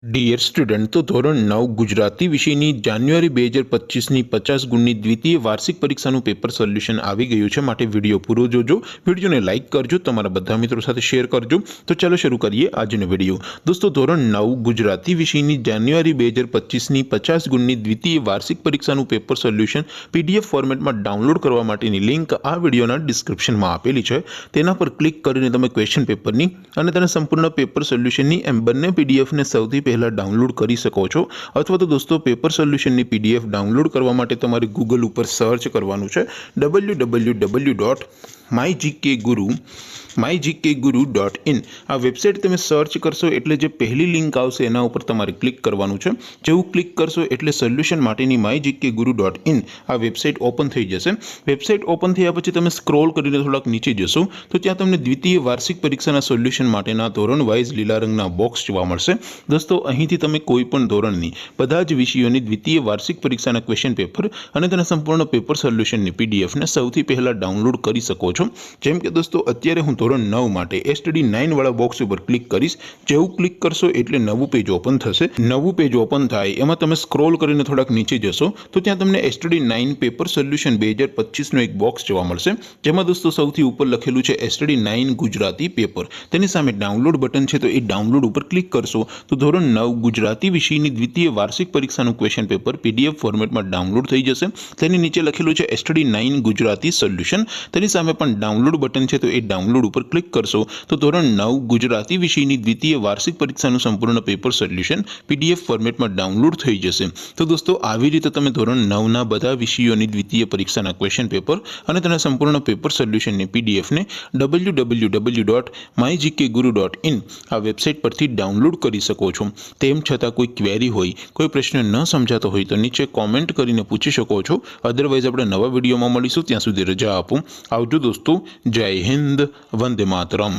Dear student, તો ધોરણ 9 ગુજરાતી વિષયની જાન્યુઆરી 2025ની 50 ગુણની દ્વિતીય વાર્ષિક પરીક્ષાનું પેપર સોલ્યુશન આવી ગયું છે। માટે વિડીયો પૂરો જોજો, વિડીયોને લાઇક કરજો, તમારા બધા મિત્રો સાથે શેર કરજો। તો ચાલો શરૂ કરીએ આજનો વિડીયો। દોસ્તો, ધોરણ 9 ગુજરાતી વિષયની જાન્યુઆરી 2025ની 50 ગુણની દ્વિતીય વાર્ષિક પરીક્ષાનું પેપર સોલ્યુશન પીડીએફ ફોર્મેટમાં ડાઉનલોડ કરવા માટેની લિંક આ વિડીયોના ડિસ્ક્રિપ્શનમાં આપેલી છે। તેના પર ક્લિક કરીને તમે ક્વેશ્ચન પેપરની અને તેના સંપૂર્ણ પેપર સોલ્યુશનની એમ બંને પીડીએફને સૌથી પહેલા ડાઉનલોડ કરી શકો છો। અથવા તો દોસ્તો, પેપર સોલ્યુશનની પીડીએફ ડાઉનલોડ કરવા માટે તમારે ગૂગલ ઉપર સર્ચ કરવાનું છે www.mygkguru.in। આ વેબસાઇટ તમે સર્ચ કરશો એટલે જે પહેલી લિંક આવશે એના ઉપર તમારે ક્લિક કરવાનું છે। જેવું ક્લિક કરશો એટલે સોલ્યુશન માટેની mygkguru.in આ વેબસાઇટ ઓપન થઈ જશે। વેબસાઇટ ઓપન થયા પછી તમે સ્ક્રોલ કરીને થોડાક નીચે જશો તો ત્યાં તમને દ્વિતીય વાર્ષિક પરીક્ષાના સોલ્યુશન માટેના ધોરણ વાઇઝ લીલા રંગના બોક્સ જોવા મળશે। દોસ્તો, અહીંથી તમે કોઈ પણ ધોરણની બધા જ વિષયોની દ્વિતીય વાર્ષિક પરીક્ષાના ક્વેશ્ચન પેપર અને તેના સંપૂર્ણ પેપર સોલ્યુશનની પીડીએફને સૌથી પહેલાં ડાઉનલોડ કરી શકો છો। જેમ કે દોસ્તો, અત્યારે હું ધોરણ 9 માટે STD 9 વાળા બોક્સ ઉપર ક્લિક કરીશ। જેવું ક્લિક કરશો એટલે નવું પેજ ઓપન થશે। નવું પેજ ઓપન થાય એમાં તમે સ્ક્રોલ કરીને થોડાક નીચે જશો તો ત્યાં તમને STD 9 પેપર સોલ્યુશન 2025નો એક બોક્સ જોવા મળશે। જેમાં દોસ્તો સૌથી ઉપર લખેલું છે STD 9 ગુજરાતી પેપર। તેની સામે ડાઉનલોડ બટન છે, તો એ ડાઉનલોડ ઉપર ક્લિક કરશો તો ધોરણ 9 ગુજરાતી વિષયની દ્વિતીય વાર્ષિક પરીક્ષાનું ક્વેશ્ચન પેપર પીડીએફ ફોર્મેટમાં ડાઉનલોડ થઈ જશે। તેની નીચે લખેલું છે STD 9 ગુજરાતી સોલ્યુશન। તેની સામે પણ ડાઉનલોડ બટન છે, તો એ ડાઉનલોડ ઉપર ક્લિક કરશો તો ધોરણ 9 ગુજરાતી વિષયની દ્વિતીય વાર્ષિક પરીક્ષાનું સંપૂર્ણ પેપર સોલ્યુશન પીડીએફ ફોર્મેટમાં ડાઉનલોડ થઈ જશે। તો દોસ્તો, આવી રીતે તમે ધોરણ 9ના બધા વિષયોની દ્વિતીય પરીક્ષાના ક્વેશ્ચન પેપર અને તેના સંપૂર્ણ પેપર સોલ્યુશનની પીડીએફને www.mygkguru.in આ વેબસાઇટ પરથી ડાઉનલોડ કરી શકો છો। તેમ છતાં કોઈ ક્વેરી હોય, કોઈ પ્રશ્ન ન સમજાતો હોય તો નીચે કોમેન્ટ કરીને પૂછી શકો છો। અધરવાઇઝ આપણે નવા વિડીયોમાં મળીશું, ત્યાં સુધી રજા આપો। આવજો દોસ્તો, જય હિન્દ, વંદે માતરમ।